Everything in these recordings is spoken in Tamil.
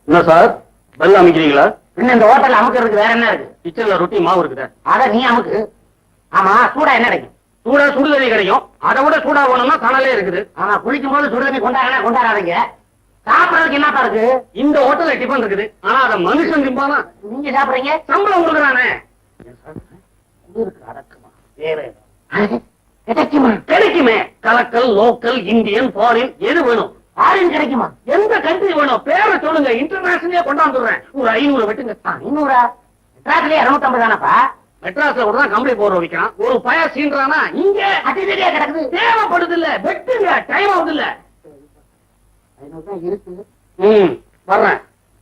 என்ன சார் பெல் அமைக்கிறீங்களா? இன்னும் இந்த ஹோட்டல்ல அமுக்கிறதுக்கு வேற என்ன இருக்கு? கிச்சன்ல ரொட்டி மாவு இருக்குதா? அத நீ அமுக்கு. ஆமா, சூடா என்ன கிடைக்கும்? சூடா சுடுதண்ணி கிடைக்கும். அதை விட சூடா வேணும்னா கனலே இருக்குது. ஆமா, குளிக்கும் போது சுடுதண்ணி கொண்டாடாதீங்க. சாப்பிடறதுக்கு என்னப்பா இருக்கு? இந்த ஹோட்டல்ல டிஃபன் இருக்குது. ஆனா அதை மனுஷன் திம்பானா? நீங்க சாப்பிடுறீங்க, சம்பளம் கொடுக்குறானே. அடக்குமா வேற கிடைக்குமா? கிடைக்குமே. கலக்கல், லோக்கல், இந்தியன், ஃபாரின் எது வேணும்? ஃபாரின் கிடைக்குமா? எந்த கண்ட்ரி வேணும்? பேரை சொல்லுங்க, இன்டர்நேஷனலே கொண்டாந்துடுறேன். ஒரு 500 வெட்டுங்க. 500? மெட்ராஸ்லயே 250 தானப்பா? மெட்ராஸ்ல கூட தான் கம்பெனி போற வைக்கிறான். ஒரு பய சீன்றானா இங்க அதிகடியா கிடக்குது. தேவைப்படுது இல்ல, வெட்டுங்க. டைம் ஆகுது இல்ல. 500 தான் இருக்கு. வர்றேன்.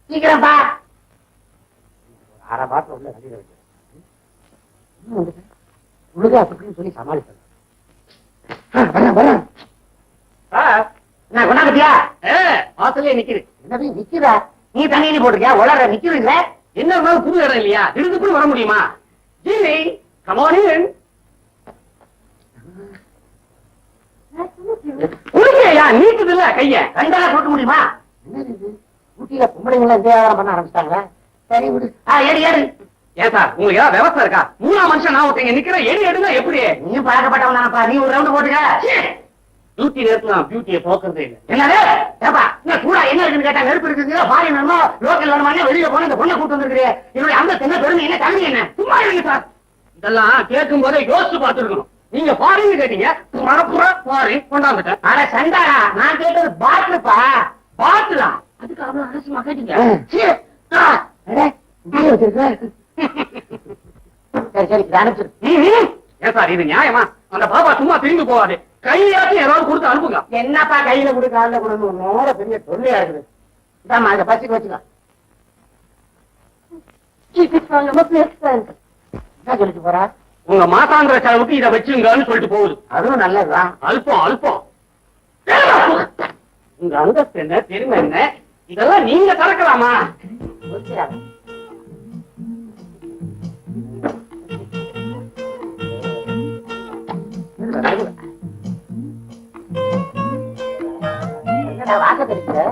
சீக்கிரம் பா. அரை பாட்டில் உள்ள வெளியில வைக்கிறேன். உழுக அப்படின்னு சொல்லி சமாளிப்பேன். என்ன கொண்டாங்கட்டியா? வாசலே நிக்குது. என்னது நிக்கிறா? நீ தண்ணி போட்டிருக்கியா? உலர நிக்கிறீங்க. என்ன இருந்தாலும் புது இடம் இல்லையா? திடுதுப்புன்னு வர முடியுமா? Jimmy, come on in. குளிக்கையா நீக்குது இல்ல கைய? ரெண்டால போட்டு முடியுமா? என்னது இது? ஊட்டியில பொம்பளைங்கள வியாபாரம் பண்ண ஆரம்பிச்சிட்டாங்க. சரி விடு. ஏடு ஏடு. ஏன் சார், உங்களுக்கு ஏதாவது விவசாயம் இருக்கா? 3ஆம் மனுஷன் நான் ஒருத்தங்க நிக்கிறேன். எடு எடுங்க. எப்படி? நீயும் பழக்கப்பட்டவன் தானப்பா. நீ ஒரு ரவுண்ட் போட்டுக்க. பியூட்டி நேரத்துல நான் பியூட்டியை போக்குறதே இல்லை. என்னது? ஏப்பா, என்ன சூடா என்ன இருக்குன்னு கேட்டா நெருப்பு இருக்குங்க. ஃபாரின் வேணுமா, லோக்கல் வேணுமா, வெளியில போன இந்த பொண்ணை கூட்டு வந்திருக்கிறீ. என்னுடைய அந்த என்ன பெருமை என்ன, தகுதி என்ன? சும்மா இருங்க சார். இதெல்லாம் கேட்கும் போதே யோசிச்சு பார்த்துருக்கணும். நீங்க ஃபாரின் கேட்டீங்க, ஃபாரின் கொண்டாந்துட்டேன். அட சண்டாடா, நான் கேட்டது பாட்டுப்பா. பாட்டுலா? அதுக்கு அவ்வளவு அரசுமா கேட்டீங்க? சரி சரி அனுப்பிச்சிரு. ஏன் சார் இது நியாயமா? அந்த பாப்பா சும்மா திரும்பி போகாது. கையாச்சும் ஏதாவது கொடுத்து அனுப்புங்க. என்னப்பா கையில கொடு காலில கொடுக்கணும்? நேர பெரிய தொல்லையா இருக்குது. இதாம்மா அந்த பச்சுக்கு வச்சுக்கோ. என்ன சொல்லிட்டு போறா? உங்க மாசாந்திர செலவுக்கு இதை வச்சுங்கன்னு சொல்லிட்டு போகுது. அதுவும் நல்லதுதான். அல்பம் அல்பம். உங்க அந்தஸ்து என்ன, பெருமை என்ன, இதெல்லாம் நீங்க திறக்கலாமா? என்னடா வாக்க தெரியுது?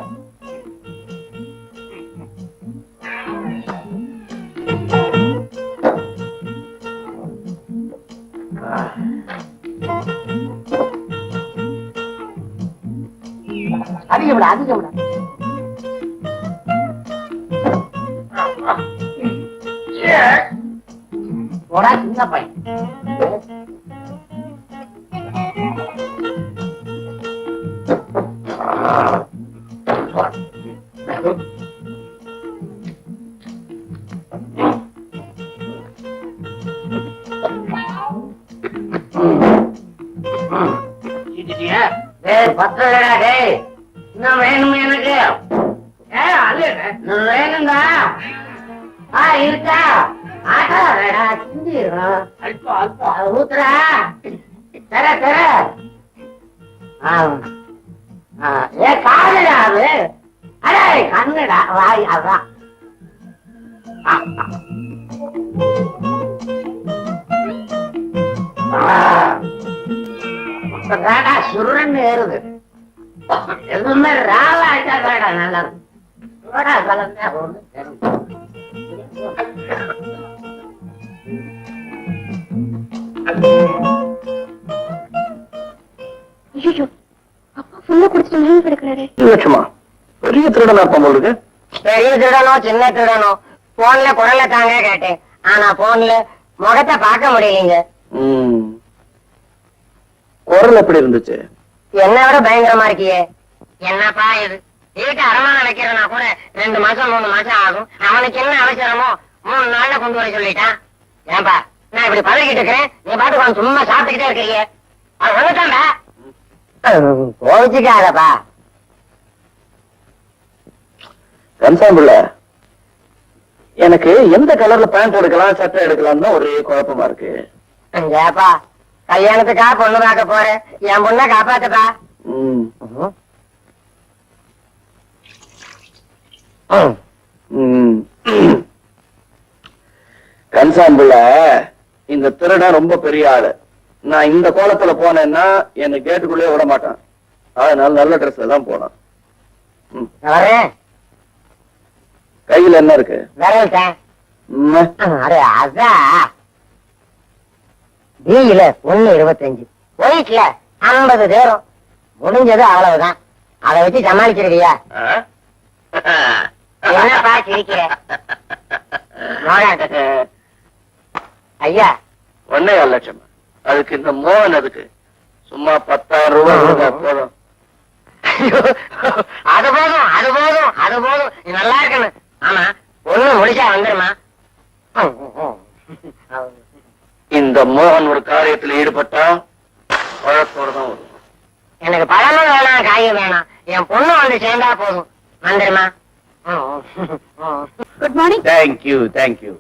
அதிகம்டா அதிகம்டா. போடா சின்ன பையன். பத்தலடா டேய், இன்னும் வேணும் எனக்கு. வேணுங்க. இருக்கா? ஆட்டாடா சிந்திரும். அல்பம் அல்பம் ஊத்துறா. தர தர. ஏ காதுடா அது. அடே கண்ணுடா வாய். அதான் சுருன்னு ஏறுது. எதுவுமே ராவாட்டா நல்லா சோடா கலந்தா ஒண்ணு அப்பா ஃபுல்லா குடிச்சிட்டு மணி கிடக்குறாரு. லட்சமா பெரிய திருடனா இருப்பான் போல இருக்கு. பெரிய திருடனோ சின்ன திருடனோ போன்ல குரலை தாங்க கேட்டேன். ஆனா போன்ல முகத்தை பார்க்க முடியலீங்க. குரல் எப்படி இருந்துச்சு? என்ன விட பயங்கரமா இருக்கியே. என்னப்பா இது? வீட்டை அரமானம் வைக்கிறனா கூட 2 மாசம் 3 மாசம் ஆகும். அவனுக்கு என்ன அவசரமோ 3 நாள்ல கொண்டு வர சொல்லிட்டான். ஏன்பா நான் இப்படி பழகிட்டு இருக்கிறேன், நீ பாட்டு சும்மா சாப்பிட்டுக்கிட்டே இருக்கீங்க. அது ஒண்ணுதான்டா. கோவிச்சுக்காதப்பா. கன்சாம்பிள்ள எனக்கு எந்த கலர்ல பேண்ட் எடுக்கலாம், சட்டை எடுக்கலாம்னு ஒரே குழப்பமா இருக்கு. ஏப்பா கல்யாணத்துக்கா பொண்ணு பார்க்க போறேன், என் பொண்ணை காப்பாத்துப்பா. கன்சாம்பிள்ள இந்த திருடன் ரொம்ப பெரிய ஆளு. நான் இந்த கோலத்துல போனேன்னா என்னை கேட்டுக்குள்ளே விட மாட்டான். அதனால நல்ல ட்ரெஸ்ல தான் போனான். வரேன். கையில என்ன இருக்கு? விரல் தான். ம். அடே அதான் பியில 1.25, ஒயிட்ல 50 தேரும். முடிஞ்சது அவ்வளவுதான். அதை வச்சு சமாளிச்சிருக்கியா? என்னப்பா சிரிக்கிற? ஐயா 1.25 லட்சம். அதுக்கு இந்த மோகன் அதுக்கு சும்மா 10,000 ரூபாய் கொடுத்தா போதும். அது போதும், அது போதும், அது போதும். நீ நல்லா இருக்கணும். ஆமா, ஒண்ணு முடிச்சா வந்துருமா? இந்த மோகன் ஒரு காரியத்தில் ஈடுபட்டா வழக்கோட தான் வரும். எனக்கு பழமும் வேணாம், காயும் வேணாம். என் பொண்ணு வந்து சேர்ந்தா போதும். வந்துருமா? Good morning. Thank you thank you.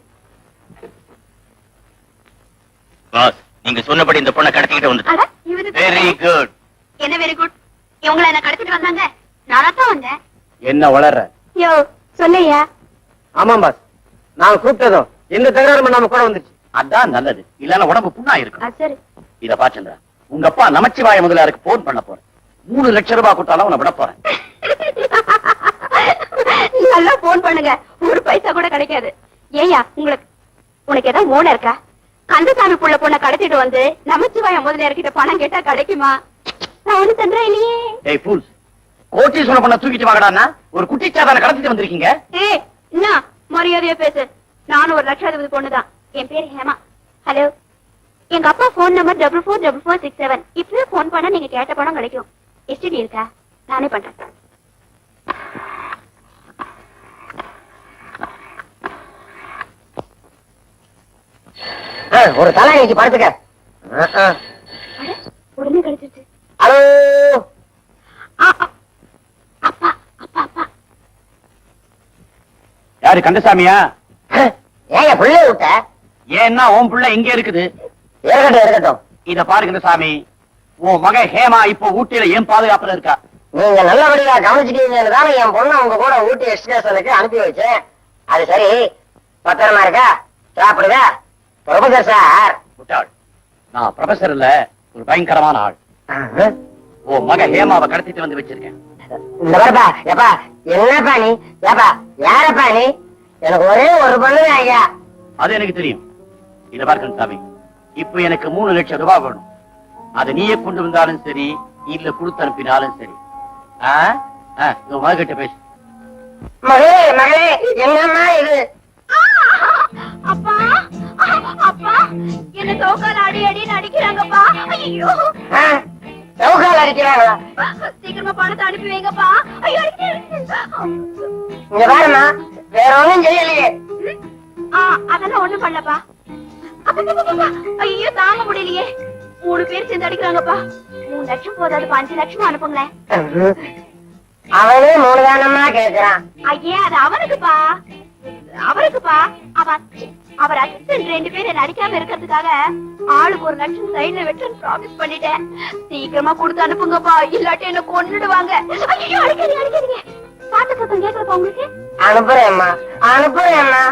Boss, நீங்க சொன்னபடி இந்த பொண்ணை கடத்திக்கிட்டு வந்து. அட இவரு வெரி குட். என்ன வெரி குட்? இவங்கள என்ன கடத்திட்டு வந்தாங்க. நானா தான் வந்தேன். என்ன வளர்ற? யோ சொல்லையா. ஆமாம் பாஸ், நான் கூப்பிட்டதும் எந்த தகராறு நாம கூட வந்துச்சு. அதான் நல்லது. இல்லன்னா உடம்பு புண்ணா இருக்கும். சரி. இத பாச்சந்திரா, உங்க அப்பா நமச்சிவாய முதலியாருக்கு போன் பண்ண போறேன். 3 லட்சம் ரூபாய் கொடுத்தாலும் உன்னை விட போறேன். நல்லா போன் பண்ணுங்க. ஒரு பைசா கூட கிடைக்காது. ஏயா உனக்கு ஏதாவது மூணு இருக்கா? கந்தசாமி புள்ள பொண்ணை கடத்திட்டு வந்து நமச்சிவாய முதலியார்கிட்ட பணம் கேட்டா கிடைக்குமா? நான் ஒண்ணு தந்துறேன் இல்லையே. ஏய் ஃபூல்ஸ், கோட்டீஸ்வர பொண்ணை தூக்கிட்டு வாங்கடான்னா ஒரு குட்டிச்சாதான கடத்திட்டு வந்திருக்கீங்க. ஏய் என்ன மரியாதையா பேசு. நானும் ஒரு லட்சாதிபதி பொண்ணுதான். என் பேரு ஹேமா. ஹலோ, எங்க அப்பா போன் நம்பர் 444467. இப்பவே போன் பண்ணா நீங்க கேட்ட பணம் கிடைக்கும். எஸ்டிடி இருக்கா? நானே பண்றேன். ஒரு தலை இன்னைக்கு படுத்துக்க. அட, உடனே கிடைச்சிருச்சு. ஹலோ, அப்பா அப்பா அப்பா. யாரு, கந்தசாமியா? ஏங்க புள்ளைய விட்ட? ஏன்னா உன் புள்ள இங்க இருக்குது. இருக்கட்டும் இருக்கட்டும். இத பாரு கந்தசாமி, உன் மக ஹேமா இப்போ ஊட்டியில ஏன் பாதுகாப்புல இருக்கா? நீங்க நல்லபடியா கவனிச்சுட்டீங்கன்னு தானே என் பொண்ணு உங்க கூட ஊட்டி எக்ஸ்பிரஷனுக்கு அனுப்பி வச்சேன். அது சரி, பத்திரமா இருக்கா? சாப்பிடுதா? Professor sir. முட்டாள், நான் ப்ரொஃபசர் இல்ல, ஒரு பயங்கரமான ஆள். உன் மக ஹேமாவை கடத்திட்டு வந்து வச்சிருக்கேன். இந்த பாருப்பா, எப்பா என்னப்பா நீ? ஏப்பா யாரப்பா நீ? எனக்கு ஒரே ஒரு பொண்ணு ஐயா. அது எனக்கு தெரியும். இத பாரு கந்தசாமி, இப்ப எனக்கு 3 லட்சம் ரூபாய் வேணும். அது நீயே கொண்டு வந்தாலும் சரி, இல்ல கொடுத்து அனுப்பினாலும் சரி. உன் மகிட்ட பேசு. மகளே மகளே, என்னம்மா இது? அப்பா அப்பா, என்ன தோக்கால அடி அடின்னு அடிக்கிறாங்கப்பா. ஐயோ, சவுக்கால் அடிக்கிறாங்களா? சீக்கிரமா பணத்தை அனுப்பி வைங்கப்பா. ஐயோ, இங்க பாருமா, வேற ஒண்ணும் செய்யலையே. அதெல்லாம் ஒண்ணும் பண்ணலப்பா. ஐயோ, தாங்க முடியலையே. 3 பேர் சேர்ந்து அடிக்கிறாங்கப்பா. 3 லட்சம் போதாது, 5 லட்சம் அனுப்புங்களேன். அவனே 3 தானமா கேக்குறான். ஐயே, அது அவனுக்குப்பா. அவர் அசிஸ்டன்ட் 2 பேரை நடிக்காம இருக்கிறதுக்காக ஆளுக்கு 1 லட்சம் சைடுல வெட்டுன்னு ப்ராமிஸ் பண்ணிட்டேன். சீக்கிரமா கொடுத்து அனுப்புங்கப்பா, இல்லாட்டி என்ன கொன்னுடுவாங்க. ஐயோ, அடிக்காதீங்க. பாட்டு சத்தம் கேட்கறப்பா உங்களுக்கு? அனுப்புறேம்மா அனுப்புறேம்மா.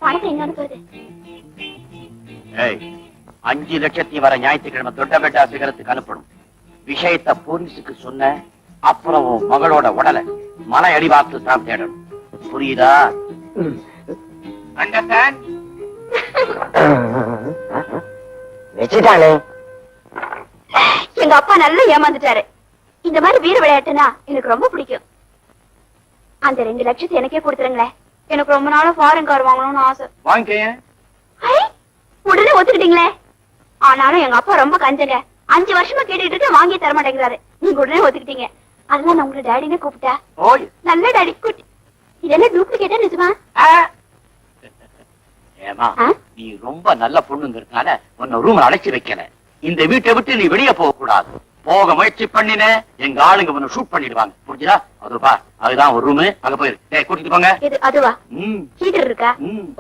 பணத்தை எங்க அனுப்புறது? 5 லட்சத்தையும் வர ஞாயிற்றுக்கிழமை தொட்டபெட்டா சிகரத்துக்கு அனுப்பணும். விஷயத்த போலீஸுக்கு சொன்ன அப்புறம் உன் மகளோட உடலை மலை அடிவாரத்தில் தான் தேடணும். புரியுதா? வச்சுட்டானே. எங்க அப்பா நல்லா ஏமாந்துட்டாரு. இந்த மாதிரி வீர விளையாட்டுனா எனக்கு ரொம்ப பிடிக்கும். அந்த 2 லட்சத்தை எனக்கே கொடுத்துருங்களேன். எனக்கு ரொம்ப நாளா ஃபாரின் கார் வாங்கணும்னு ஆசை. உடனே ஒத்துக்கிட்டீங்களே. ஆனாலும் எங்க அப்பா ரொம்ப கஞ்சங்க. 5 வருஷமா கேட்டுட்டு இருக்க, வாங்கி தர மாட்டேங்கிறாரு. நீங்க உடனே ஒத்துக்கிட்டீங்க. அதெல்லாம் நான் உங்களை டாடினே கூப்பிட்டா. நல்ல டாடி குட்டி. இதெல்லாம் டூப்ளிகேட்டா நிஜமா? ஏமா, நீ ரொம்ப நல்ல பொண்ணுங்கிறதுனால உன்னை ரூம்ல அடைச்சு வைக்கல. இந்த வீட்டை விட்டு நீ வெளியே போக கூடாது. போக முயற்சி பண்ணின எங்க ஆளுங்க உன்னை ஷூட் பண்ணிடுவாங்க. புரிஞ்சுதா? அதுப்பா, அதுதான் ஒரு ரூமு. அங்க போயிரு. கூட்டிட்டு போங்க. அதுவா? ஹீட்டர் இருக்கா?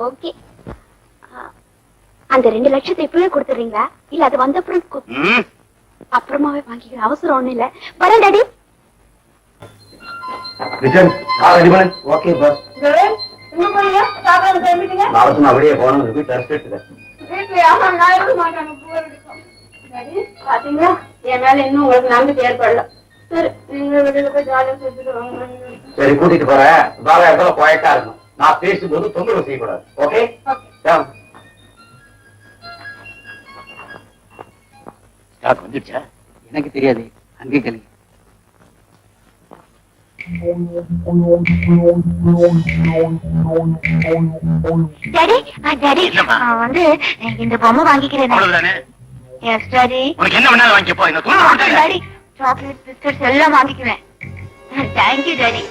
ஓகே. அந்த 2 லட்சத்தை இப்பவே கொடுத்துறீங்களா? இல்ல அது வந்த அப்புறம் அப்புறமாவே வாங்கிக்கிற அவசரம் ஒண்ணு இல்ல. வரேன் டாடி. Okay pass. அப்படியே போனோம். வீட்டு ரெஸ்ட் எடுத்துக்க. பாத்தீங்களா, என் மேல இன்னும் உங்களுக்கு நம்பிக்கை ஏற்படல. சரி, நீங்க வெளியில போய் ஜாலியா செஞ்சுட்டு வாங்க. சரி கூட்டிட்டு போறேன். வேற இடத்துல குவாய்ட்டா இருக்கணும். நான் பேசும்போது தொந்தரவு செய்யக்கூடாது. ஓகே? ஸ்டாக் வந்துடுச்சா? எனக்கு தெரியாது, அங்கே கேளுங்க. டாடி டாடி என்னம்மா? வந்து இந்த பொம்மை வாங்கிக்கிறேன். அவ்வளவுதானே? Yes daddy. உனக்கு என்ன வேணாலும் வாங்கிக்கப்போ. இந்த டாடி சாக்லேட் பிஸ்கட்ஸ் எல்லாம் வாங்கிக்குவேன். Thank you daddy.